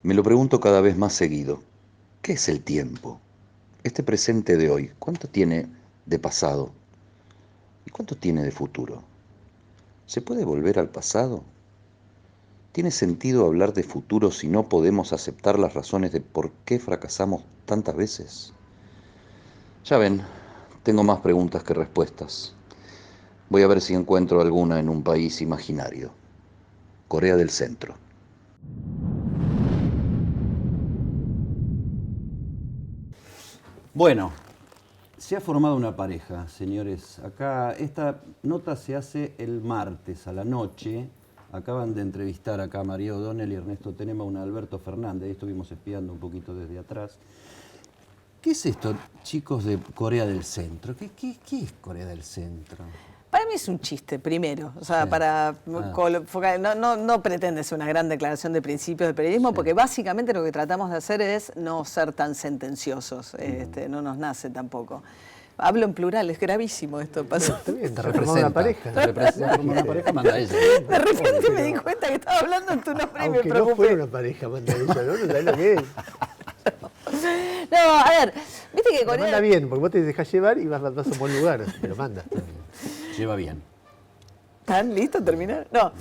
Me lo pregunto cada vez más seguido. ¿Qué es el tiempo? Este presente de hoy, ¿cuánto tiene de pasado y cuánto tiene de futuro? ¿Se puede volver al pasado? ¿Tiene sentido hablar de futuro si no podemos aceptar las razones de por qué fracasamos tantas veces? Ya ven, tengo más preguntas que respuestas. Voy a ver si encuentro alguna en un país imaginario. Corea del Centro. Bueno, se ha formado una pareja, señores. Acá esta nota se hace el martes a la noche. Acaban de entrevistar acá a María O'Donnell y Ernesto Tenema a Alberto Fernández. Ahí estuvimos espiando un poquito desde atrás. ¿Qué es esto, chicos, de Corea del Centro? ¿Qué es Corea del Centro? Para mí es un chiste, primero. O sea, Sí. para no pretende ser una gran declaración de principios del periodismo, Sí. porque básicamente lo que tratamos de hacer es no ser tan sentenciosos. No nos nace tampoco. Hablo en plural, es gravísimo esto. Pasó. Está bien, te representa una pareja. Representa una pareja, manda ella. De repente me di cuenta que estaba hablando en tu nombre y me Aunque no preocupé. fuera una pareja, manda ella, ¿no? ¿No sabés lo que es? No, a ver, viste que Pero Corea... manda bien, porque vos te dejás llevar y vas a un buen lugar, pero manda. Lleva bien. ¿Están listos? ¿Terminar? No.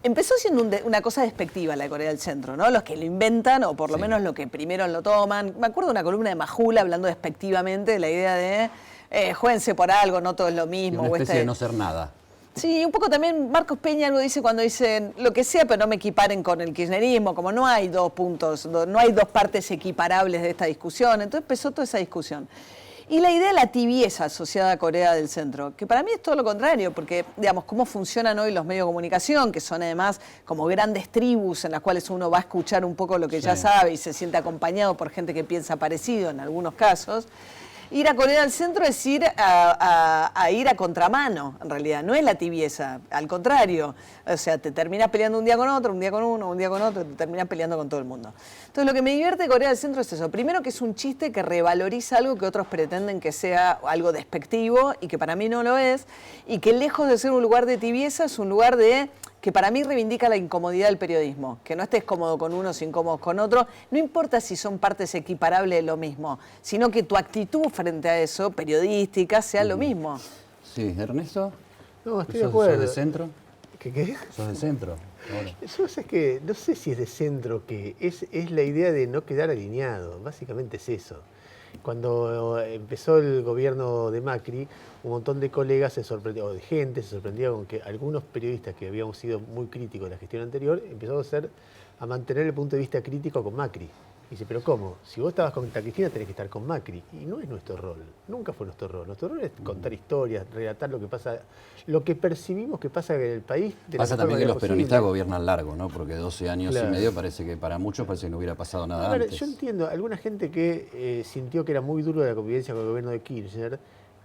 Empezó siendo una cosa despectiva la de Corea del Centro, ¿no? Los que lo inventan, o por lo menos los que primero lo toman. Me acuerdo de una columna de Majula hablando despectivamente de la idea de juéguense por algo, no todo es lo mismo. Una especie de no ser nada. Sí, un poco también Marcos Peña algo dice cuando dicen lo que sea, pero no me equiparen con el kirchnerismo, como no hay dos puntos, no hay dos partes equiparables de esta discusión. Entonces empezó toda esa discusión. Y la idea de la tibieza asociada a Corea del Centro, que para mí es todo lo contrario, porque, digamos, cómo funcionan hoy los medios de comunicación, que son además como grandes tribus en las cuales uno va a escuchar un poco lo que ya sabe y se siente acompañado por gente que piensa parecido en algunos casos. Ir a Corea del Centro es ir a ir a contramano, en realidad, no es la tibieza, al contrario. O sea, te terminas peleando un día con otro, un día con uno, un día con otro, te terminas peleando con todo el mundo. Entonces, lo que me divierte de Corea del Centro es eso. Primero, que es un chiste que revaloriza algo que otros pretenden que sea algo despectivo y que para mí no lo es, y que lejos de ser un lugar de tibieza, es un lugar que para mí reivindica la incomodidad del periodismo, que no estés cómodo con unos, incómodos con otros, no importa si son partes equiparables de lo mismo, sino que tu actitud frente a eso, periodística, sea lo mismo. Sí, Ernesto. No, estoy de ¿Sos acuerdo. de centro? ¿Qué? ¿Sos de centro? Ahora. Eso es que, no sé si es de centro, que es la idea de no quedar alineado, básicamente es eso. Cuando empezó el gobierno de Macri, un montón de colegas se sorprendió, o de gente se sorprendía con que algunos periodistas que habíamos sido muy críticos de la gestión anterior, empezamos a mantener el punto de vista crítico con Macri. Dice, pero ¿cómo? Si vos estabas con Cristina tenés que estar con Macri. Y no es nuestro rol, nunca fue nuestro rol. Nuestro rol es contar historias, relatar lo que pasa, lo que percibimos que pasa en el país. Pasa también que los peronistas posible. gobiernan largo, ¿no? Porque 12 años y medio parece que para muchos parece que no hubiera pasado nada A ver, antes. yo entiendo, alguna gente que sintió que era muy duro la convivencia con el gobierno de Kirchner,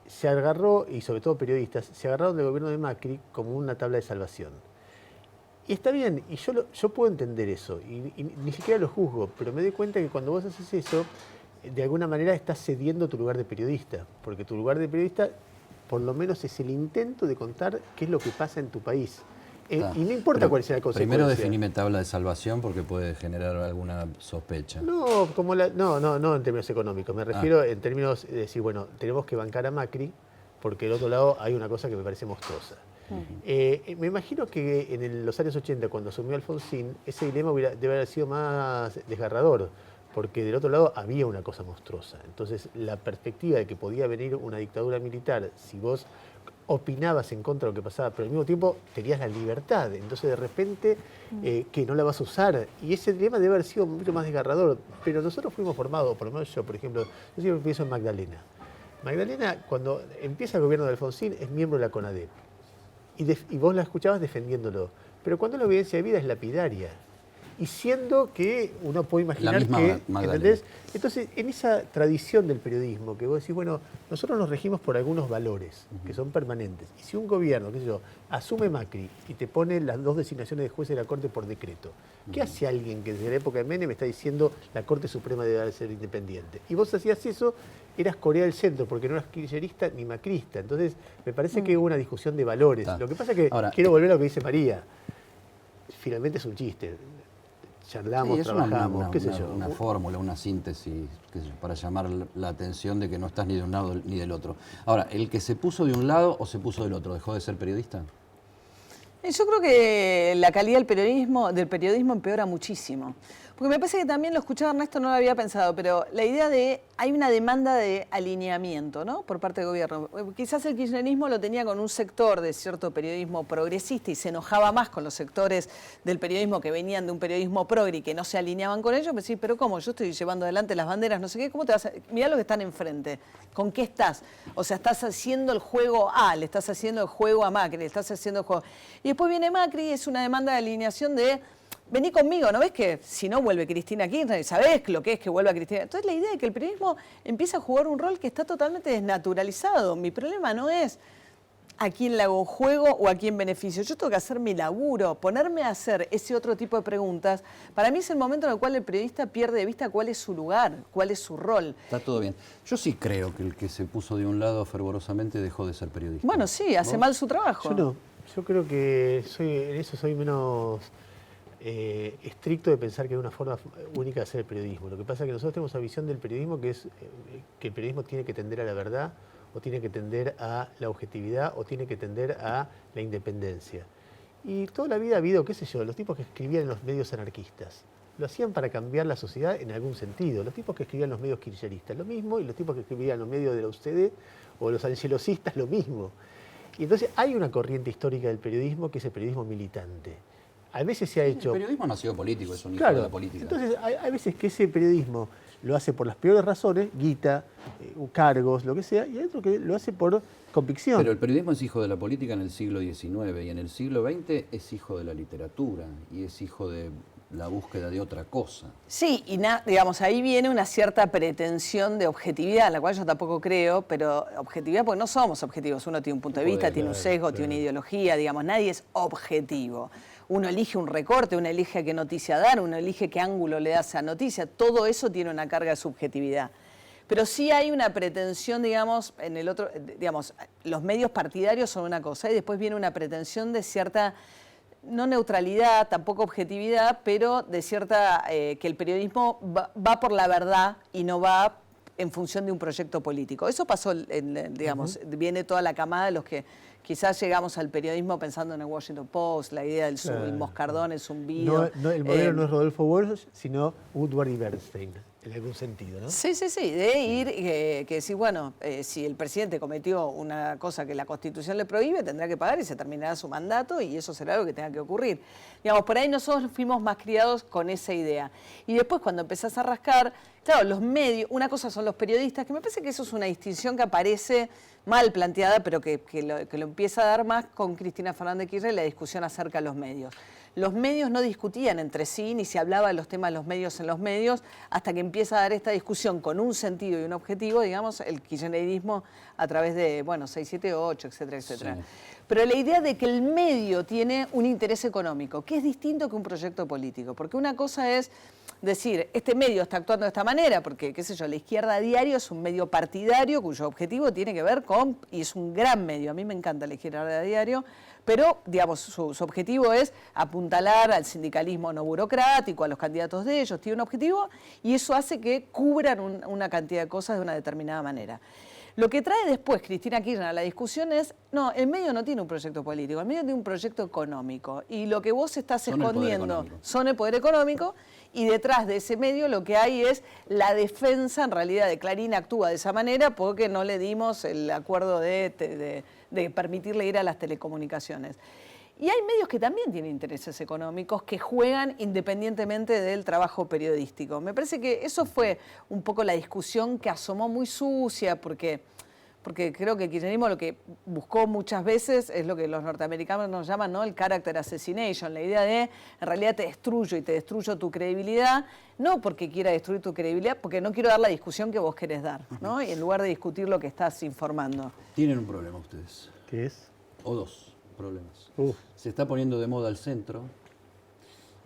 se agarró, y sobre todo periodistas, se agarraron del gobierno de Macri como una tabla de salvación. Y está bien, y yo puedo entender eso, y ni siquiera lo juzgo, pero me doy cuenta que cuando vos haces eso, de alguna manera estás cediendo tu lugar de periodista, porque tu lugar de periodista por lo menos es el intento de contar qué es lo que pasa en tu país. Y no importa Pero cuál sea la consecuencia. primero definime tabla de salvación porque puede generar alguna sospecha. No, no en términos económicos, me refiero en términos de decir, bueno, tenemos que bancar a Macri, porque del otro lado hay una cosa que me parece monstruosa. Me imagino que en los años 80, cuando asumió Alfonsín, ese dilema debe haber sido más desgarrador, porque del otro lado había una cosa monstruosa. Entonces, la perspectiva de que podía venir una dictadura militar, si vos opinabas en contra de lo que pasaba, pero al mismo tiempo tenías la libertad, entonces de repente que no la vas a usar, y ese dilema debe haber sido mucho más desgarrador, pero nosotros fuimos formados, por lo menos yo, por ejemplo, yo siempre pienso en Magdalena. Magdalena, cuando empieza el gobierno de Alfonsín, es miembro de la CONADEP. Y vos la escuchabas defendiéndolo. Pero cuando la evidencia de vida es lapidaria. Y siendo que uno puede imaginar La misma que... Magdalena. ¿entendés? Entonces, en esa tradición del periodismo, que vos decís, bueno, nosotros nos regimos por algunos valores que son permanentes. Y si un gobierno, qué sé yo, asume Macri y te pone las dos designaciones de jueces de la Corte por decreto, ¿qué hace alguien que desde la época de Menem me está diciendo la Corte Suprema debe ser independiente? Y vos hacías eso, eras Corea del Centro, porque no eras kirchnerista ni macrista. Entonces, me parece que hubo una discusión de valores. Lo que pasa es que, Ahora, quiero volver a lo que dice María, finalmente es un chiste. charlamos, Sí, es trabajamos, qué sé yo. una fórmula, una síntesis, qué sé yo, para llamar la atención de que no estás ni de un lado ni del otro. Ahora, ¿el que se puso de un lado o se puso del otro, dejó de ser periodista? Yo creo que la calidad del periodismo empeora muchísimo. Porque me parece que también lo escuchaba Ernesto, no lo había pensado, pero la idea de, hay una demanda de alineamiento, ¿no?, por parte del gobierno. Quizás el kirchnerismo lo tenía con un sector de cierto periodismo progresista y se enojaba más con los sectores del periodismo que venían de un periodismo progre y que no se alineaban con ellos. Me decís, pero ¿cómo? Yo estoy llevando adelante las banderas, no sé qué, ¿cómo te vas a...? Mirá lo que están enfrente, ¿con qué estás? O sea, estás haciendo el juego A, le estás haciendo el juego a Macri, le estás haciendo el juego... Y después viene Macri, es una demanda de alineación de... Vení conmigo, ¿no ves que si no vuelve Cristina Kirchner? ¿Sabés lo que es que vuelva Cristina? Entonces la idea de que el periodismo empieza a jugar un rol que está totalmente desnaturalizado. Mi problema no es a quién le hago juego o a quién beneficio. Yo tengo que hacer mi laburo, ponerme a hacer ese otro tipo de preguntas. Para mí es el momento en el cual el periodista pierde de vista cuál es su lugar, cuál es su rol. Está todo bien. Yo sí creo que el que se puso de un lado fervorosamente dejó de ser periodista. Bueno, sí, hace mal su trabajo. Yo no, yo creo que en eso soy menos... estricto de pensar que hay una forma única de hacer el periodismo. Lo que pasa es que nosotros tenemos una visión del periodismo que es que el periodismo tiene que tender a la verdad, o tiene que tender a la objetividad, o tiene que tender a la independencia. Y toda la vida ha habido, qué sé yo, los tipos que escribían en los medios anarquistas. Lo hacían para cambiar la sociedad en algún sentido. Los tipos que escribían en los medios kirchneristas, lo mismo, y los tipos que escribían en los medios de la UCD o los angelosistas, lo mismo. Y entonces hay una corriente histórica del periodismo que es el periodismo militante. A veces se ha hecho... El periodismo no ha sido político, es un hijo Claro, de la política. entonces hay veces que ese periodismo lo hace por las peores razones, guita, cargos, lo que sea, y hay otro que lo hace por convicción. Pero el periodismo es hijo de la política en el siglo XIX y en el siglo XX es hijo de la literatura y es hijo de la búsqueda de otra cosa. Sí, y digamos, ahí viene una cierta pretensión de objetividad, la cual yo tampoco creo, pero objetividad porque no somos objetivos. Uno tiene un punto de vista, tiene un sesgo, tiene una ideología, digamos, nadie es objetivo. Uno elige un recorte, uno elige qué noticia dar, uno elige qué ángulo le da a esa noticia. Todo eso tiene una carga de subjetividad. Pero sí hay una pretensión, digamos, en el otro, digamos, los medios partidarios son una cosa y después viene una pretensión de cierta, no neutralidad, tampoco objetividad, pero de cierta, que el periodismo va por la verdad y no va en función de un proyecto político. Eso pasó, digamos, viene toda la camada de los que quizás llegamos al periodismo pensando en el Washington Post, la idea del el moscardón, el zumbido. El modelo no es Rodolfo Walsh, sino Woodward y Bernstein, en algún sentido, ¿no? Sí, de ir, que decir, bueno, si el presidente cometió una cosa que la Constitución le prohíbe, tendrá que pagar y se terminará su mandato y eso será algo que tenga que ocurrir. Digamos, por ahí nosotros fuimos más criados con esa idea. Y después cuando empezás a rascar, claro, los medios, una cosa son los periodistas, que me parece que eso es una distinción que aparece mal planteada, pero que lo empieza a dar más con Cristina Fernández de Kirchner la discusión acerca de los medios. Los medios no discutían entre sí, ni se hablaba de los temas de los medios en los medios, hasta que empieza a dar esta discusión con un sentido y un objetivo, digamos, el kirchnerismo a través de, bueno, 678, etcétera, etcétera. Sí. Pero la idea de que el medio tiene un interés económico, que es distinto que un proyecto político, porque una cosa es decir, este medio está actuando de esta manera, porque, qué sé yo, la Izquierda a Diario es un medio partidario cuyo objetivo tiene que ver con, y es un gran medio, a mí me encanta la Izquierda a Diario, pero, digamos, su objetivo es apuntalar al sindicalismo no burocrático, a los candidatos de ellos, tiene un objetivo, y eso hace que cubran una cantidad de cosas de una determinada manera. Lo que trae después Cristina Kirchner a la discusión es, no, el medio no tiene un proyecto político, el medio tiene un proyecto económico, y lo que vos estás escondiendo son el poder económico, y detrás de ese medio lo que hay es la defensa, en realidad, de Clarín actúa de esa manera porque no le dimos el acuerdo de permitirle ir a las telecomunicaciones. Y hay medios que también tienen intereses económicos que juegan independientemente del trabajo periodístico. Me parece que eso fue un poco la discusión que asomó muy sucia, porque creo que el kirchnerismo lo que buscó muchas veces es lo que los norteamericanos nos llaman, ¿no?, el character assassination, la idea de, en realidad te destruyo y te destruyo tu credibilidad, no porque quiera destruir tu credibilidad, porque no quiero dar la discusión que vos querés dar, ¿no?, y en lugar de discutir lo que estás informando. Tienen un problema ustedes. ¿Qué es? O dos problemas. Uf. Se está poniendo de moda el centro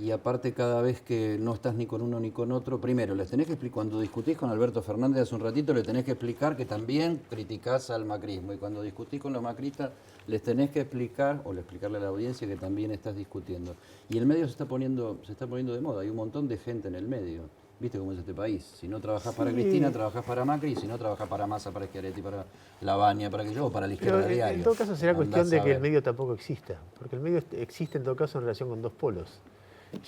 Y aparte, cada vez que no estás ni con uno ni con otro, primero, les tenés que explicar, cuando discutís con Alberto Fernández hace un ratito, le tenés que explicar que también criticás al macrismo. Y cuando discutís con los macristas, les tenés que explicar, o explicarle a la audiencia que también estás discutiendo. Y el medio se está poniendo de moda, hay un montón de gente en el medio. ¿Viste cómo es este país? Si no trabajás para Cristina, trabajás para Macri, y si no trabajás para Massa, para Schiaretti, para Lavagna, para que yo, o para la izquierda diario. En todo caso será Andás cuestión de a que el ver. medio tampoco exista, porque el medio existe en todo caso en relación con dos polos.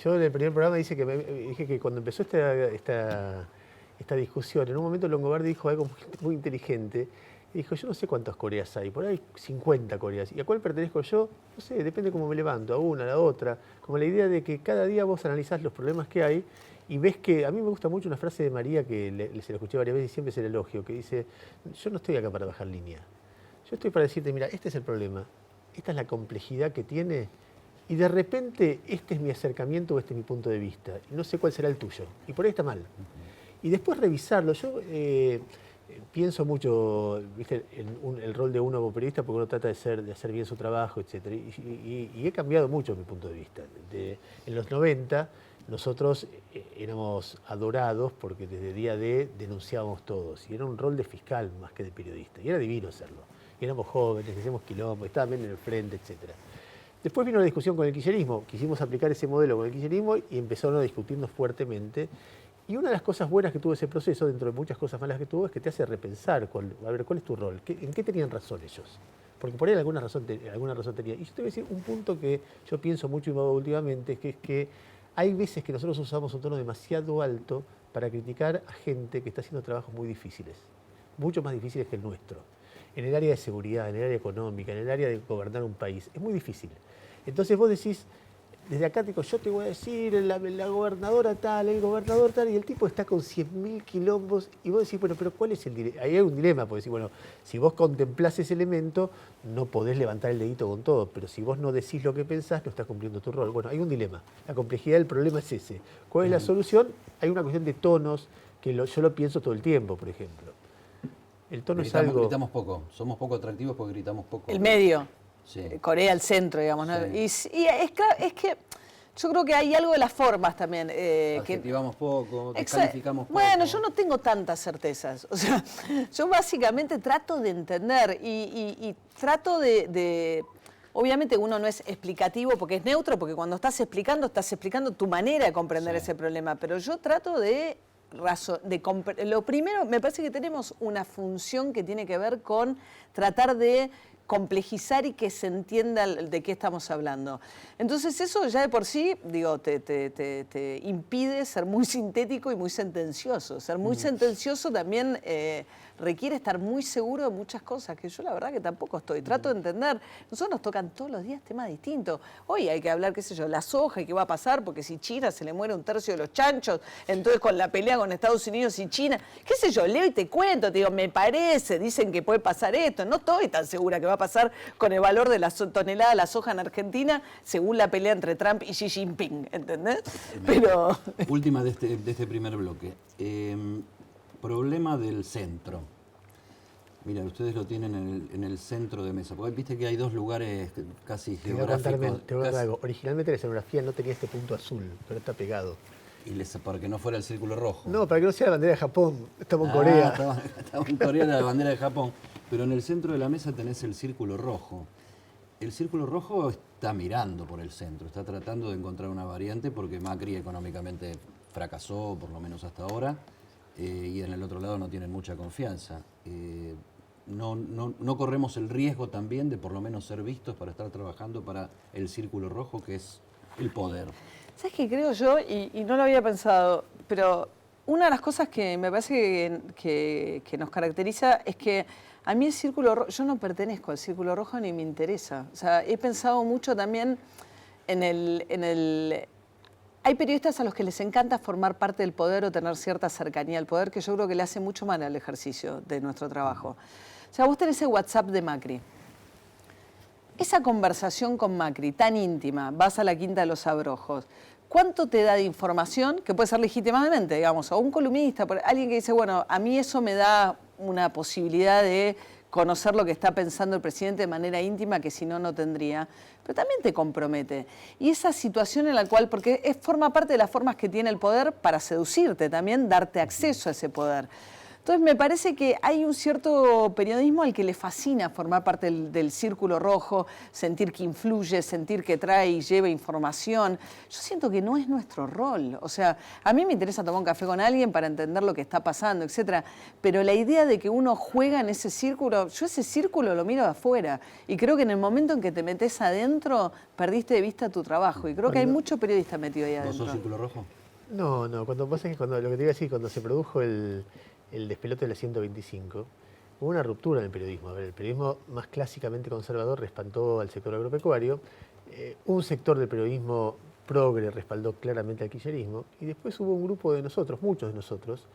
Yo en el primer programa dije que cuando empezó esta discusión, en un momento Longobardi dijo algo muy inteligente. Y dijo, yo no sé cuántas Coreas hay, por ahí 50 Coreas. ¿Y a cuál pertenezco yo? No sé, depende cómo me levanto, a una, a la otra. Como la idea de que cada día vos analizás los problemas que hay y ves que, a mí me gusta mucho una frase de María que se la escuché varias veces y siempre es el elogio, que dice, yo no estoy acá para bajar línea. Yo estoy para decirte, mira, este es el problema, esta es la complejidad que tiene y de repente este es mi acercamiento o este es mi punto de vista. Y no sé cuál será el tuyo. Y por ahí está mal. Y después revisarlo. Yo pienso mucho, ¿viste? El rol de uno como periodista porque uno trata de hacer bien su trabajo, etc. Y he cambiado mucho mi punto de vista. En los 90 nosotros éramos adorados porque desde día D denunciábamos todos. Y era un rol de fiscal más que de periodista. Y era divino hacerlo. Y éramos jóvenes, hacíamos quilombo, estábamos bien en el frente, etc. Después vino la discusión con el kirchnerismo. Quisimos aplicar ese modelo con el kirchnerismo y empezaron a discutirnos fuertemente. Y una de las cosas buenas que tuvo ese proceso, dentro de muchas cosas malas que tuvo, es que te hace repensar, a ver, ¿cuál es tu rol? ¿En qué tenían razón ellos? Porque por ahí alguna razón tenía. Y yo te voy a decir un punto que yo pienso mucho y últimamente, que es que hay veces que nosotros usamos un tono demasiado alto para criticar a gente que está haciendo trabajos muy difíciles, mucho más difíciles que el nuestro. En el área de seguridad, en el área económica, en el área de gobernar un país. Es muy difícil. Entonces vos decís, desde acá te digo, yo te voy a decir, la gobernadora tal, el gobernador tal, y el tipo está con 100.000 quilombos, y vos decís, bueno, pero ¿cuál es el dilema? Ahí hay un dilema, porque decís, bueno, si vos contemplás ese elemento, no podés levantar el dedito con todo, pero si vos no decís lo que pensás, no estás cumpliendo tu rol. Bueno, hay un dilema. La complejidad del problema es ese. ¿Cuál es la solución? Hay una cuestión de tonos, que yo lo pienso todo el tiempo, por ejemplo. El tono es algo... Gritamos poco, somos poco atractivos porque gritamos poco. El medio. Sí. Corea al centro, digamos, ¿no? Sí. Y es que yo creo que hay algo de las formas también. Adjetivamos poco, descalificamos poco. Bueno, yo no tengo tantas certezas. O sea, yo básicamente trato de entender y trato de... Obviamente uno no es explicativo porque es neutro, porque cuando estás explicando tu manera de comprender ese problema. Pero yo trato de... Lo primero, me parece que tenemos una función que tiene que ver con tratar de complejizar y que se entienda de qué estamos hablando. Entonces eso ya de por sí, digo, te impide ser muy sintético y muy sentencioso. Ser muy sentencioso también requiere estar muy seguro de muchas cosas, que yo la verdad que tampoco estoy. Trato de entender. Nosotros nos tocan todos los días temas distintos. Hoy hay que hablar, qué sé yo, la soja y qué va a pasar, porque si China se le muere un tercio de los chanchos, entonces con la pelea con Estados Unidos y China, qué sé yo, leo y te cuento, te digo, me parece, dicen que puede pasar esto. No estoy tan segura que va a pasar con el valor de la tonelada de la soja en Argentina, según la pelea entre Trump y Xi Jinping, ¿entendés? Pero... Última de este primer bloque. Problema del centro. Mira, ustedes lo tienen en el centro de mesa. Porque viste que hay dos lugares casi geográficos. Te voy a contar algo. Originalmente la escenografía no tenía este punto azul, pero está pegado. Para que no fuera el círculo rojo. No, para que no sea la bandera de Japón. Estamos en Corea. Estamos en Corea, la bandera de Japón. Pero en el centro de la mesa tenés el círculo rojo. El círculo rojo está mirando por el centro, está tratando de encontrar una variante porque Macri económicamente fracasó, por lo menos hasta ahora, y en el otro lado no tienen mucha confianza. No corremos el riesgo también de por lo menos ser vistos para estar trabajando para el círculo rojo, que es el poder. ¿Sabes qué creo yo? Y no lo había pensado, pero una de las cosas que me parece que nos caracteriza es que a mí el círculo rojo, yo no pertenezco al círculo rojo ni me interesa. O sea, he pensado mucho también hay periodistas a los que les encanta formar parte del poder o tener cierta cercanía al poder, que yo creo que le hace mucho mal al ejercicio de nuestro trabajo. O sea, vos tenés ese WhatsApp de Macri. Esa conversación con Macri, tan íntima, vas a la Quinta de los Abrojos, ¿cuánto te da de información que puede ser legítimamente, digamos, o un columnista, alguien que dice, bueno, a mí eso me da una posibilidad de conocer lo que está pensando el presidente de manera íntima, que si no, no tendría, pero también te compromete. Y esa situación en la cual, porque forma parte de las formas que tiene el poder para seducirte también, darte acceso a ese poder. Entonces me parece que hay un cierto periodismo al que le fascina formar parte del círculo rojo, sentir que influye, sentir que trae y lleva información. Yo siento que no es nuestro rol. O sea, a mí me interesa tomar un café con alguien para entender lo que está pasando, etcétera. Pero la idea de que uno juega en ese círculo, yo ese círculo lo miro de afuera. Y creo que en el momento en que te metes adentro, perdiste de vista tu trabajo. Y creo que hay mucho periodista metido ahí adentro. ¿Vos sos círculo rojo? No, cuando pasa que lo que te iba a decir, cuando se produjo el despelote de la 125, hubo una ruptura en el periodismo. A ver, el periodismo más clásicamente conservador respaldó al sector agropecuario, un sector del periodismo progre respaldó claramente al kirchnerismo, y después hubo un grupo de nosotros, muchos de nosotros,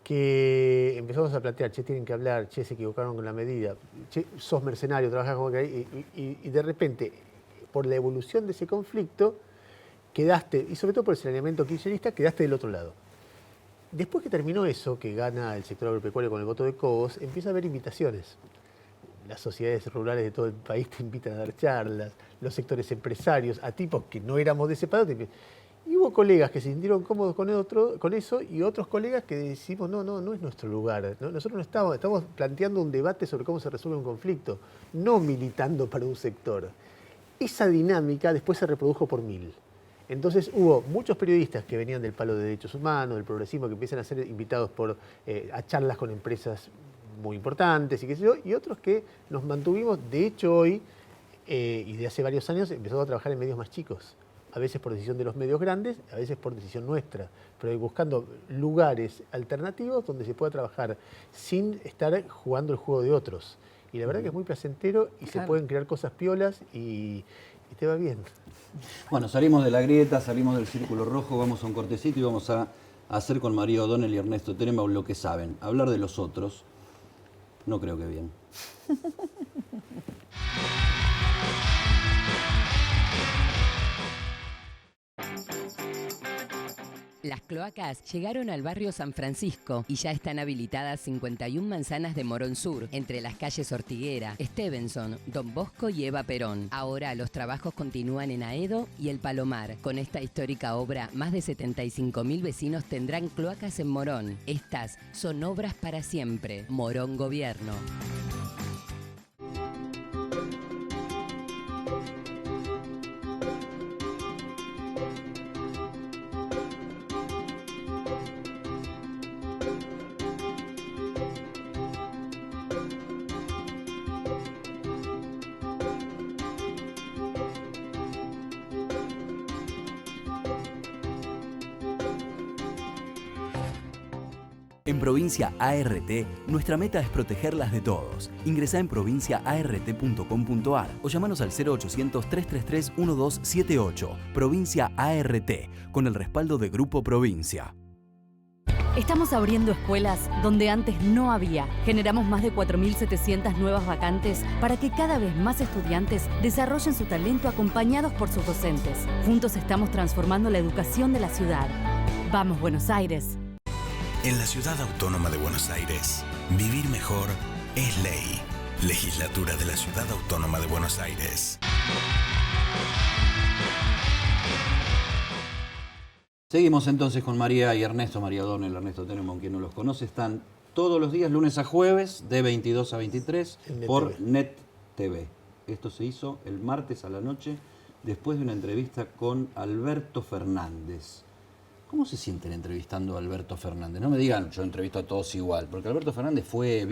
que empezamos a plantear, che, tienen que hablar, che, se equivocaron con la medida, che, sos mercenario, trabajás como que... Y de repente, por la evolución de ese conflicto, quedaste, y sobre todo por el saneamiento kirchnerista, quedaste del otro lado. Después que terminó eso, que gana el sector agropecuario con el voto de Cobos, empieza a haber invitaciones. Las sociedades rurales de todo el país te invitan a dar charlas, los sectores empresarios, a tipos que no éramos de ese palo. Y hubo colegas que se sintieron cómodos con eso y otros colegas que decimos, no es nuestro lugar. ¿No? Nosotros no estamos planteando un debate sobre cómo se resuelve un conflicto, no militando para un sector. Esa dinámica después se reprodujo por 1000. Entonces hubo muchos periodistas que venían del palo de derechos humanos, del progresismo, que empiezan a ser invitados a charlas con empresas muy importantes y qué sé yo, y otros que nos mantuvimos, de hecho hoy, y de hace varios años, empezamos a trabajar en medios más chicos. A veces por decisión de los medios grandes, a veces por decisión nuestra, pero buscando lugares alternativos donde se pueda trabajar sin estar jugando el juego de otros. Y la verdad que es muy placentero y se pueden crear cosas piolas y te va bien. Bueno, salimos de la grieta, salimos del círculo rojo, vamos a un cortecito y vamos a hacer con María O'Donnell y Ernesto Tenenbaum lo que saben. Hablar de los otros, no creo que bien. Las cloacas llegaron al barrio San Francisco y ya están habilitadas 51 manzanas de Morón Sur, entre las calles Ortiguera, Stevenson, Don Bosco y Eva Perón. Ahora los trabajos continúan en Aedo y El Palomar. Con esta histórica obra, más de 75.000 vecinos tendrán cloacas en Morón. Estas son obras para siempre. Morón Gobierno. En Provincia ART, nuestra meta es protegerlas de todos. Ingresá en provinciaart.com.ar o llamanos al 0800-333-1278. Provincia ART, con el respaldo de Grupo Provincia. Estamos abriendo escuelas donde antes no había. Generamos más de 4.700 nuevas vacantes para que cada vez más estudiantes desarrollen su talento acompañados por sus docentes. Juntos estamos transformando la educación de la ciudad. ¡Vamos, Buenos Aires! En la Ciudad Autónoma de Buenos Aires, vivir mejor es ley. Legislatura de la Ciudad Autónoma de Buenos Aires. Seguimos entonces con María y Ernesto, María O'Donnell, Ernesto Tenenbaum, quien no los conoce, están todos los días, lunes a jueves, de 22 a 23, por Net TV. Esto se hizo el martes a la noche, después de una entrevista con Alberto Fernández. ¿Cómo se sienten entrevistando a Alberto Fernández? No me digan, yo entrevisto a todos igual, porque Alberto Fernández fue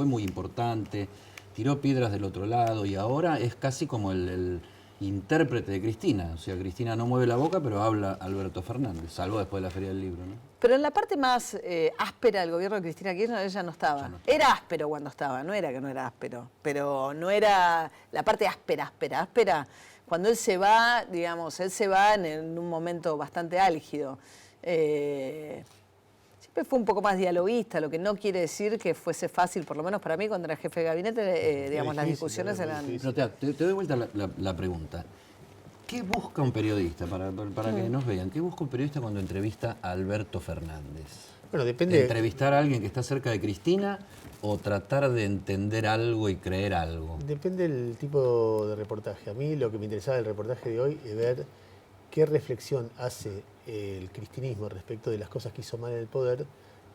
muy importante, tiró piedras del otro lado y ahora es casi como el intérprete de Cristina. O sea, Cristina no mueve la boca, pero habla Alberto Fernández, salvo después de la Feria del Libro, ¿no? Pero en la parte más áspera del gobierno de Cristina Kirchner, ella no estaba. Era áspero cuando estaba, no era que no era áspero, pero no era la parte áspera. Cuando él se va, digamos, él se va en un momento bastante álgido. Siempre fue un poco más dialoguista, lo que no quiere decir que fuese fácil, por lo menos para mí, cuando era jefe de gabinete, digamos, las discusiones eran... Pero te doy vuelta la pregunta. ¿Qué busca un periodista, para que nos vean, qué busca un periodista cuando entrevista a Alberto Fernández? Bueno, depende. ¿Entrevistar a alguien que está cerca de Cristina o tratar de entender algo y creer algo? Depende del tipo de reportaje. A mí lo que me interesaba del reportaje de hoy es ver qué reflexión hace el cristinismo respecto de las cosas que hizo mal en el poder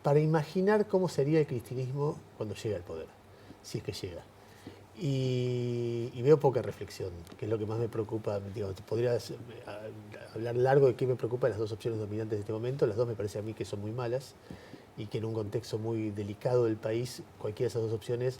para imaginar cómo sería el cristinismo cuando llega al poder, si es que llega. Y veo poca reflexión, que es lo que más me preocupa. Digo, podría hablar largo de qué me preocupa las dos opciones dominantes de este momento. Las dos me parece a mí que son muy malas y que en un contexto muy delicado del país, cualquiera de esas dos opciones,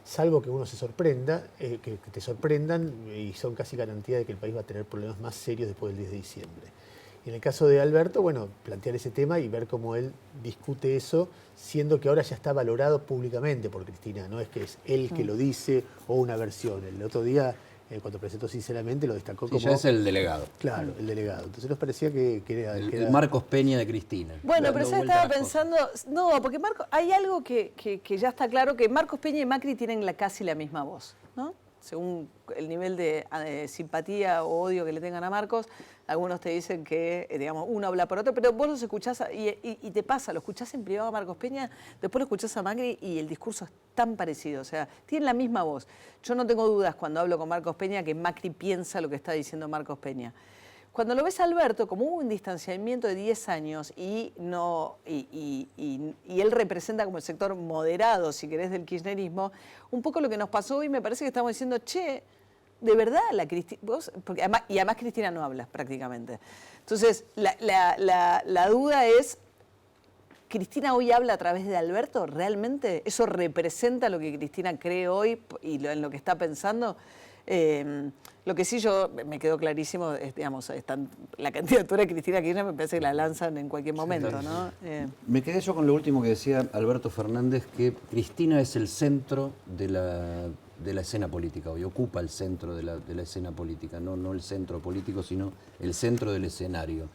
salvo que uno se sorprenda, que te sorprendan, y son casi garantía de que el país va a tener problemas más serios después del 10 de diciembre. Y en el caso de Alberto, bueno, plantear ese tema y ver cómo él discute eso, siendo que ahora ya está valorado públicamente por Cristina, no es que es él que lo dice o una versión. El otro día, cuando presentó Sinceramente, lo destacó como... ya es el delegado. Claro, el delegado. Entonces nos parecía que era... El Marcos Peña de Cristina. Bueno, pero Dando yo vuelta a estaba las pensando... No, porque hay algo que ya está claro, que Marcos Peña y Macri tienen casi la misma voz, ¿no? Según el nivel de simpatía o odio que le tengan a Marcos, algunos te dicen que, digamos, uno habla por otro, pero vos los escuchás y te pasa, lo escuchás en privado a Marcos Peña, después lo escuchás a Macri y el discurso es tan parecido, o sea, tienen la misma voz. Yo no tengo dudas cuando hablo con Marcos Peña que Macri piensa lo que está diciendo Marcos Peña. Cuando lo ves a Alberto, como hubo un distanciamiento de 10 años y él representa como el sector moderado, si querés, del kirchnerismo, un poco lo que nos pasó hoy me parece que estamos diciendo, che, de verdad, porque además Cristina no habla prácticamente. Entonces, la duda es, ¿Cristina hoy habla a través de Alberto? ¿Realmente eso representa lo que Cristina cree hoy y en lo que está pensando? Lo que sí yo me quedó clarísimo es, digamos, la candidatura de Cristina Kirchner me parece que la lanzan en cualquier momento, ¿no? Me quedé yo con lo último que decía Alberto Fernández, que Cristina es el centro de la escena política, hoy ocupa el centro de la escena política, no el centro político, sino el centro del escenario.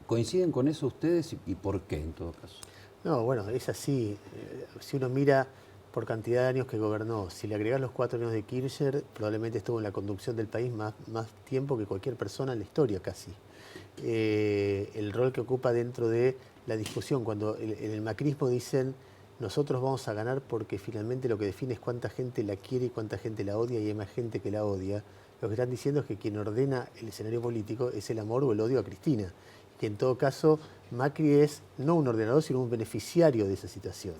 ¿Coinciden con eso ustedes y por qué en todo caso? No, bueno, es así. Si uno mira por cantidad de años que gobernó, si le agregás los 4 años de Kirchner, probablemente estuvo en la conducción del país más tiempo que cualquier persona en la historia casi. El rol que ocupa dentro de la discusión, cuando en el macrismo dicen nosotros vamos a ganar porque finalmente lo que define es cuánta gente la quiere y cuánta gente la odia y hay más gente que la odia, lo que están diciendo es que quien ordena el escenario político es el amor o el odio a Cristina. Que en todo caso Macri es no un ordenador sino un beneficiario de esa situación.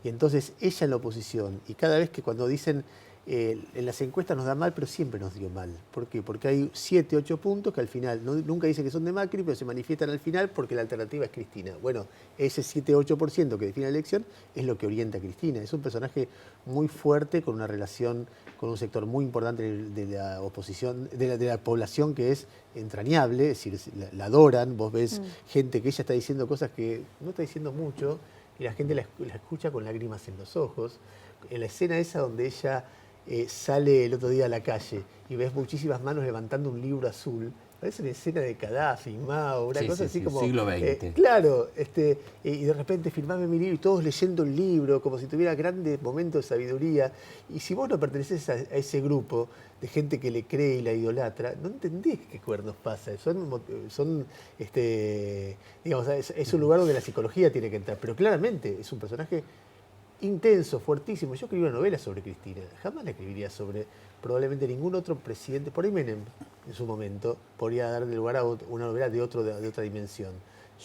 Y entonces ella en la oposición, y cada vez que cuando dicen en las encuestas nos da mal, pero siempre nos dio mal. ¿Por qué? Porque hay 7, 8 puntos que al final, nunca dicen que son de Macri, pero se manifiestan al final porque la alternativa es Cristina. Bueno, ese 7, 8% que define la elección es lo que orienta a Cristina. Es un personaje muy fuerte, con una relación con un sector muy importante de la oposición, de la población que es entrañable, es decir, la adoran. Vos ves gente que ella está diciendo cosas que no está diciendo mucho, y la gente la escucha con lágrimas en los ojos. En la escena esa donde ella sale el otro día a la calle y ves muchísimas manos levantando un libro azul, parece una escena de Gaddafi, Mao, una cosa así como... siglo XX. Claro, y de repente firmame mi libro y todos leyendo el libro, como si tuviera grandes momentos de sabiduría. Y si vos no perteneces a ese grupo de gente que le cree y la idolatra, no entendés qué cuernos pasa. Digamos, es un lugar donde la psicología tiene que entrar, pero claramente es un personaje intenso, fuertísimo. Yo escribí una novela sobre Cristina, jamás la escribiría sobre probablemente ningún otro presidente. Por ahí Menem, en su momento, podría darle lugar a una novela de otra dimensión.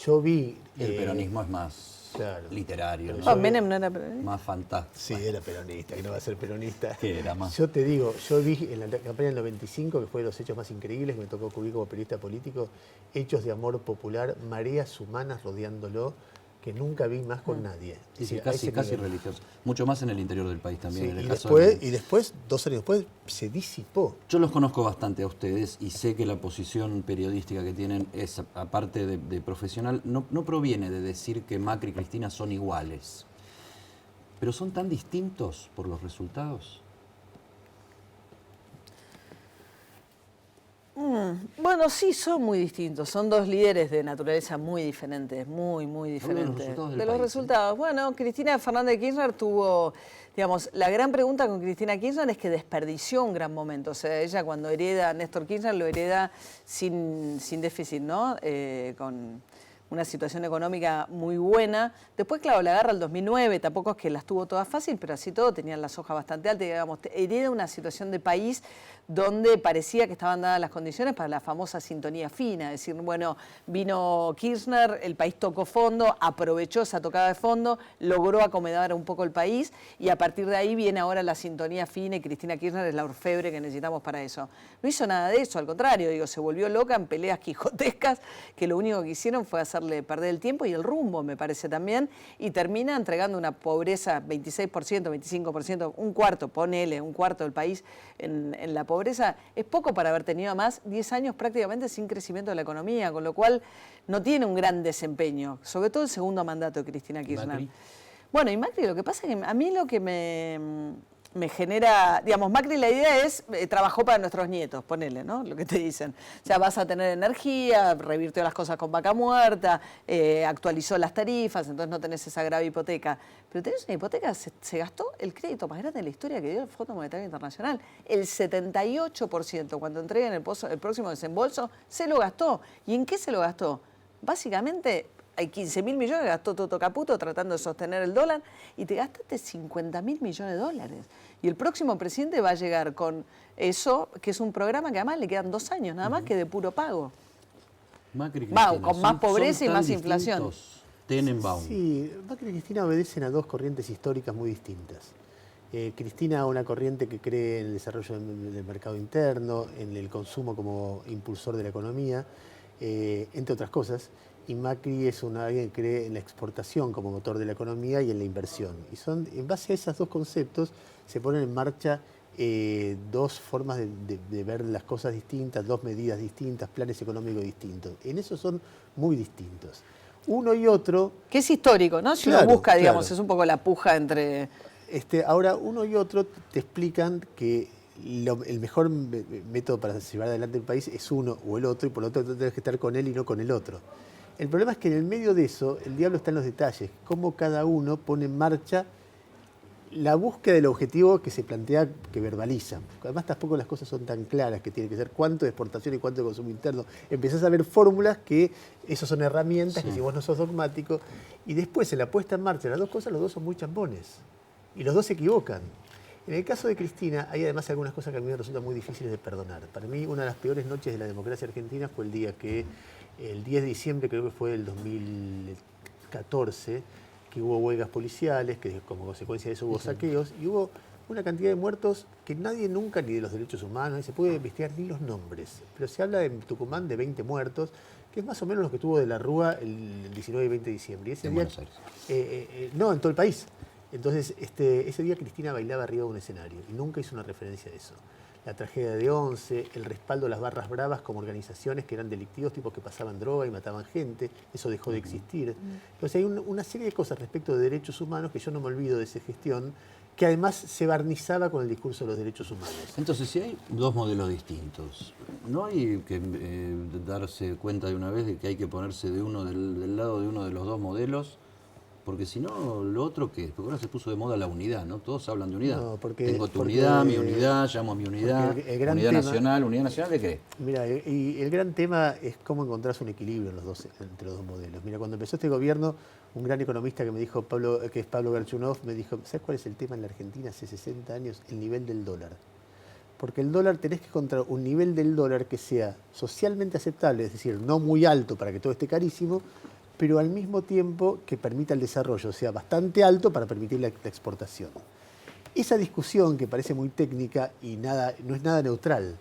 Yo vi... El peronismo es más literario, ¿no? Menem no era peronista. Más fantástico. Sí, era peronista, que no va a ser peronista. ¿Qué era más? Yo te digo, yo vi en la campaña del 95, que fue de los hechos más increíbles que me tocó cubrir como periodista político, hechos de amor popular, mareas humanas rodeándolo, que nunca vi más con nadie. Sí, casi religioso. Mucho más en el interior del país también. Sí, en el y, caso después, 2 años después, se disipó. Yo los conozco bastante a ustedes y sé que la posición periodística que tienen es, aparte de profesional, no proviene de decir que Macri y Cristina son iguales. Pero son tan distintos por los resultados. Bueno, sí, son muy distintos. Son dos líderes de naturaleza muy diferentes, muy diferentes. De los resultados. Bueno, Cristina Fernández de Kirchner tuvo, digamos, la gran pregunta con Cristina Kirchner es que desperdició un gran momento. O sea, ella cuando hereda a Néstor Kirchner lo hereda sin déficit, ¿no? una situación económica muy buena. Después, claro, la agarra el 2009, tampoco es que las tuvo todas fácil, pero así todo tenían las hojas bastante altas, digamos, hereda una situación de país donde parecía que estaban dadas las condiciones para la famosa sintonía fina, es decir, bueno, vino Kirchner, el país tocó fondo, aprovechó esa tocada de fondo, logró acomodar un poco el país y a partir de ahí viene ahora la sintonía fina y Cristina Kirchner es la orfebre que necesitamos para eso. No hizo nada de eso, al contrario, digo, se volvió loca en peleas quijotescas que lo único que hicieron fue hacerle perder el tiempo y el rumbo, me parece también, y termina entregando una pobreza 26%, 25%, un cuarto, ponele, un cuarto del país en la pobreza. Es poco para haber tenido además 10 años prácticamente sin crecimiento de la economía, con lo cual no tiene un gran desempeño, sobre todo el segundo mandato de Cristina Kirchner. Macri. Bueno, y Macri lo que pasa es que a mí lo que me genera, digamos, Macri la idea es, trabajó para nuestros nietos, ponele, ¿no? Lo que te dicen. O sea, vas a tener energía, revirtió las cosas con vaca muerta, actualizó las tarifas, entonces no tenés esa grave hipoteca. Pero tenés una hipoteca, se gastó el crédito más grande de la historia que dio el Fondo Monetario Internacional. El 78%, cuando entreguen el próximo desembolso, se lo gastó. ¿Y en qué se lo gastó? Básicamente, hay 15.000 millones que gastó Toto Caputo tratando de sostener el dólar y te gastaste 50.000 millones de dólares. Y el próximo presidente va a llegar con eso, que es un programa que además le quedan 2 años, nada más que de puro pago. Macri, Va, Cristina, con más pobreza y tan más inflación. distintos. Tenenbaum. Sí, Macri y Cristina obedecen a dos corrientes históricas muy distintas. Cristina, una corriente que cree en el desarrollo del mercado interno, en el consumo como impulsor de la economía, entre otras cosas. Y Macri es alguien que cree en la exportación como motor de la economía y en la inversión. Y en base a esos dos conceptos se ponen en marcha dos formas de ver las cosas distintas, dos medidas distintas, planes económicos distintos. En eso son muy distintos. Uno y otro... Que es histórico, ¿no? Si Claro, uno busca, digamos, claro. es un poco la puja entre... Ahora, uno y otro te explican que el mejor método para llevar adelante el país es uno o el otro, y por lo tanto tienes que estar con él y no con el otro. El problema es que en el medio de eso, el diablo está en los detalles, cómo cada uno pone en marcha la búsqueda del objetivo que se plantea, que verbaliza. Además, tampoco las cosas son tan claras, que tiene que ser cuánto de exportación y cuánto de consumo interno. Empezás a ver fórmulas que esas son herramientas, que si vos no sos dogmático, y después en la puesta en marcha de las dos cosas, los dos son muy chambones. Y los dos se equivocan. En el caso de Cristina, hay además algunas cosas que a mí me resultan muy difíciles de perdonar. Para mí, una de las peores noches de la democracia argentina fue el día que, el 10 de diciembre, creo que fue el 2014, que hubo huelgas policiales, que como consecuencia de eso hubo saqueos, y hubo una cantidad de muertos que nadie nunca, ni de los derechos humanos, ni se puede investigar ni los nombres. Pero se habla en Tucumán de 20 muertos, que es más o menos lo que tuvo de la Rúa el 19 y 20 de diciembre. Y ese En día, Buenos Aires. No, en todo el país. Entonces, ese día Cristina bailaba arriba de un escenario y nunca hizo una referencia a eso. La tragedia de Once, el respaldo a las barras bravas como organizaciones que eran delictivos, tipos que pasaban droga y mataban gente, eso dejó de existir. Entonces hay una serie de cosas respecto de derechos humanos que yo no me olvido de esa gestión, que además se barnizaba con el discurso de los derechos humanos. Entonces, si hay dos modelos distintos, ¿no hay que darse cuenta de una vez de que hay que ponerse del lado de uno de los dos modelos? Porque si no, lo otro que porque ahora se puso de moda la unidad, ¿no? Todos hablan de unidad. No, Tengo tu unidad, mi unidad, llamo a mi unidad, el gran unidad tema- nacional, ¿unidad nacional de qué? Mira, y el gran tema es cómo encontrás un equilibrio entre los dos modelos. Mira, cuando empezó este gobierno, un gran economista que me dijo, que es Pablo Garchunov, me dijo, ¿sabes cuál es el tema en la Argentina hace 60 años? El nivel del dólar. Porque el dólar tenés que encontrar un nivel del dólar que sea socialmente aceptable, es decir, no muy alto para que todo esté carísimo, pero al mismo tiempo que permita el desarrollo, o sea, bastante alto para permitir la exportación. Esa discusión, que parece muy técnica y no es nada neutral,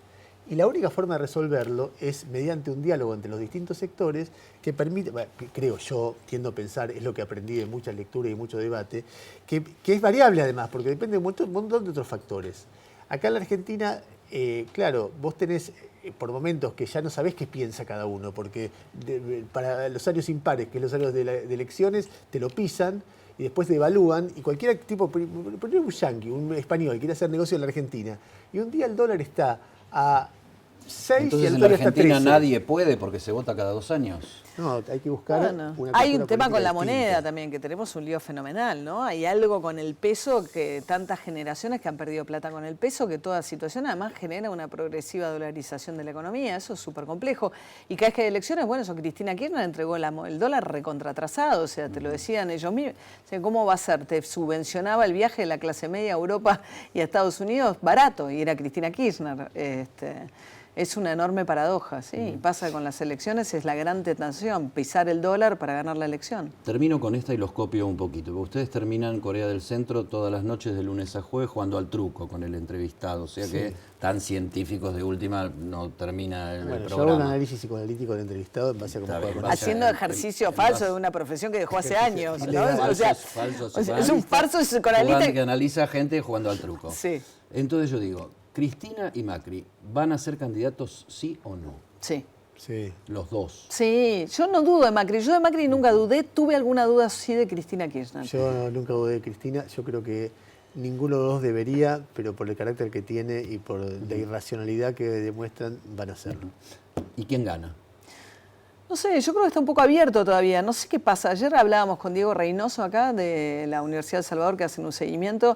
y la única forma de resolverlo es mediante un diálogo entre los distintos sectores que permite, que creo yo, tiendo a pensar, es lo que aprendí de mucha lectura y mucho debate, que es variable además, porque depende de un montón de otros factores. Acá en la Argentina, claro, vos tenés por momentos que ya no sabés qué piensa cada uno, porque para los años impares, que es los años de elecciones, te lo pisan y después te evalúan, y cualquier tipo, un yanqui, un español, quiere hacer negocio en la Argentina, y un día el dólar está a 6 y Entonces el en la otro está Argentina 13. nadie puede porque se vota cada 2 años. No, hay que buscar Bueno, una hay cultura un tema con política la moneda distinta. también, que tenemos un lío fenomenal, ¿no? Hay algo con el peso, que tantas generaciones que han perdido plata con el peso, que toda situación además genera una progresiva dolarización de la economía, eso es súper complejo. Y cada vez que hay elecciones, bueno, eso Cristina Kirchner entregó el dólar recontratrasado, o sea, te lo decían ellos mismos. O sea, ¿cómo va a ser? Te subvencionaba el viaje de la clase media a Europa y a Estados Unidos barato, y era Cristina Kirchner. Es una enorme paradoja, ¿sí? Pasa con las elecciones, es la gran tentación, pisar el dólar para ganar la elección. Termino con esta y los copio un poquito. Ustedes terminan Corea del Centro todas las noches de lunes a jueves jugando al truco con el entrevistado. O sea que tan científicos de última no termina el Bueno, yo programa. hago un análisis psicoanalítico del entrevistado en base a cómo Está juega bien, con base- Haciendo en- ejercicio en falso base- de una profesión que dejó hace años, ¿no? ilegal. O sea, Falsos es un falso psicoanalista. que analiza gente jugando al truco. Sí. Entonces yo digo, Cristina y Macri, ¿van a ser candidatos sí o no? Sí. Sí. Los dos. Sí, yo no dudo de Macri. Yo de Macri nunca dudé. Tuve alguna duda sí de Cristina Kirchner. Yo nunca dudé de Cristina. Yo creo que ninguno de los dos debería, pero por el carácter que tiene y por la irracionalidad que demuestran, van a hacerlo. ¿Y quién gana? No sé, yo creo que está un poco abierto todavía. No sé qué pasa. Ayer hablábamos con Diego Reynoso acá de la Universidad de El Salvador, que hacen un seguimiento.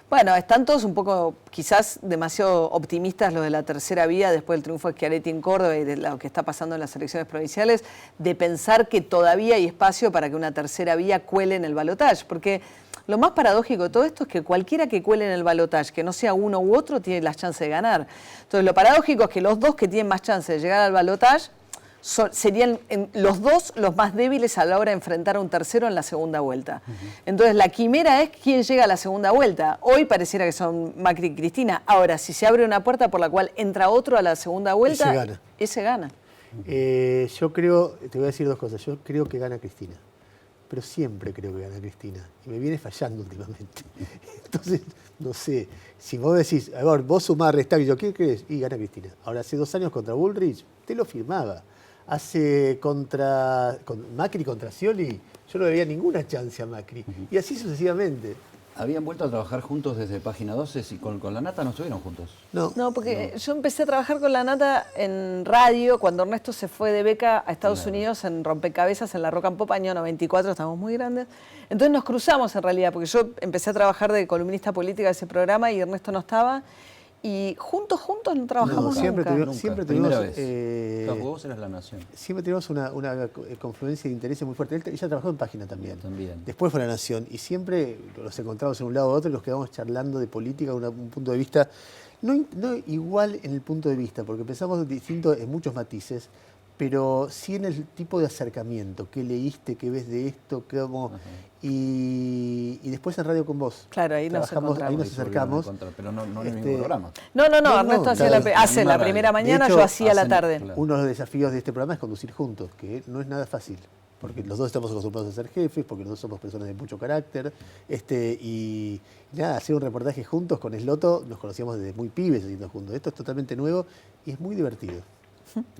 Bueno, están todos un poco, quizás demasiado optimistas los de la tercera vía después del triunfo de Schiaretti en Córdoba y de lo que está pasando en las elecciones provinciales, de pensar que todavía hay espacio para que una tercera vía cuele en el balotaje. Porque lo más paradójico de todo esto es que cualquiera que cuele en el balotaje, que no sea uno u otro, tiene las chances de ganar. Entonces, lo paradójico es que los dos que tienen más chances de llegar al balotaje serían los dos los más débiles a la hora de enfrentar a un tercero en la segunda vuelta. Entonces la quimera es quién llega a la segunda vuelta. Hoy pareciera que son Macri y Cristina. Ahora, si se abre una puerta por la cual entra otro a la segunda vuelta, ese gana. Yo creo, te voy a decir dos cosas. Yo creo que gana Cristina, pero siempre creo que gana Cristina. Y me viene fallando últimamente. Entonces, no sé, si vos decís, a ver, vos sumás, restás, y yo, ¿qué crees? Y gana Cristina. Ahora, hace 2 años contra Bullrich, te lo firmaba. Hace con Macri contra Scioli, yo no le veía ninguna chance a Macri. Y así sucesivamente. ¿Habían vuelto a trabajar juntos desde Página 12? Si con la Nata no estuvieron juntos. No, porque yo empecé a trabajar con la Nata en radio cuando Ernesto se fue de beca a Estados Unidos en Rompecabezas, en la Rock and Pop, año 94, estábamos muy grandes. Entonces nos cruzamos en realidad, porque yo empecé a trabajar de columnista política de ese programa y Ernesto no estaba. Y juntos no trabajamos siempre nunca. tuvimos, siempre Primera tuvimos, vez. Vos eras La Nación. siempre tuvimos una confluencia de intereses muy fuerte. Ella trabajó en Página también. También. Después fue La Nación. Y siempre los encontramos en un lado u otro y nos quedamos charlando de política, un punto de vista, no igual en el punto de vista, porque pensamos distinto en muchos matices, pero sí en el tipo de acercamiento. ¿Qué leíste? ¿Qué ves de esto? ¿Cómo? Y después en Radio con Vos. Claro, ahí nos encontramos. Ahí nos acercamos. Pero no en el mismo programa. No, Ernesto hacía claro. hace la Radio. primera mañana, De hecho, yo hacía la hacen- tarde. claro. Uno de los desafíos de este programa es conducir juntos, que no es nada fácil, porque los dos estamos acostumbrados a ser jefes, porque los dos somos personas de mucho carácter, y nada, hacer un reportaje juntos con Esloto, nos conocíamos desde muy pibes haciendo juntos. Esto es totalmente nuevo y es muy divertido.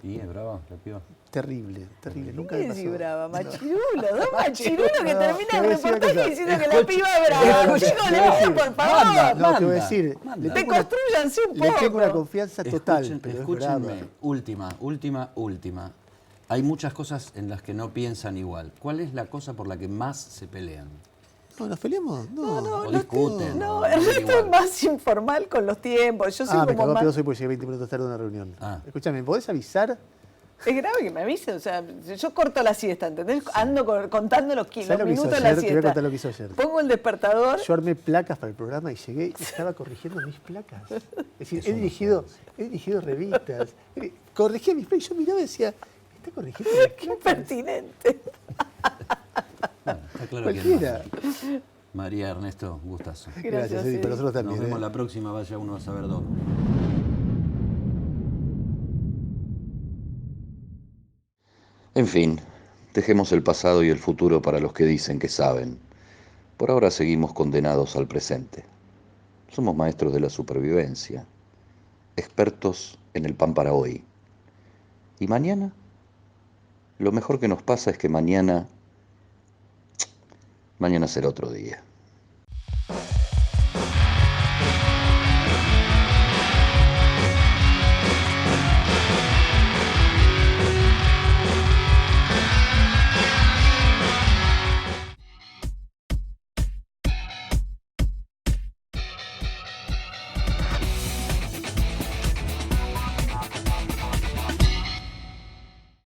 Y es brava, la piba. Terrible, nunca me ¿Qué pasó. es brava? Machirulo, dos machirulos que No, terminan te el voy a decir una reportaje cosa. diciendo que la piba es brava. Chicos, le pido por favor. No, te voy a decir, Manda. le Te tengo una- construyanse un le poco. tengo una confianza total, pero es brava. Escúchenme, última. Hay muchas cosas en las que no piensan igual. ¿Cuál es la cosa por la que más se pelean? No, ¿nos peleamos? No, O discuten. No, o Ernesto igual. es más informal con los tiempos. Yo soy me como cagó a más... pedos hoy porque llegué 20 minutos tarde a una reunión. Ah. Escúchame, ¿me podés avisar? Es grave que me avisen, o sea, yo corto la siesta, ¿entendés? Ando contando los ¿Sabés lo que hizo minutos de la ayer? Te voy a siesta. contar lo que hizo ayer. Pongo el despertador. Yo armé placas para el programa y llegué y estaba corrigiendo mis placas. Es decir, he dirigido revistas, corregía mis placas y yo miraba y decía, ¿está corrigiendo mis Qué placas? impertinente. Bueno, está claro Cualquiera. que no. María, Ernesto, gustazo. Gracias, Eddie, para nosotros también. Nos vemos la próxima, vaya uno a saber dónde. En fin, dejemos el pasado y el futuro para los que dicen que saben. Por ahora seguimos condenados al presente. Somos maestros de la supervivencia, expertos en el pan para hoy. ¿Y mañana? Lo mejor que nos pasa es que mañana será otro día.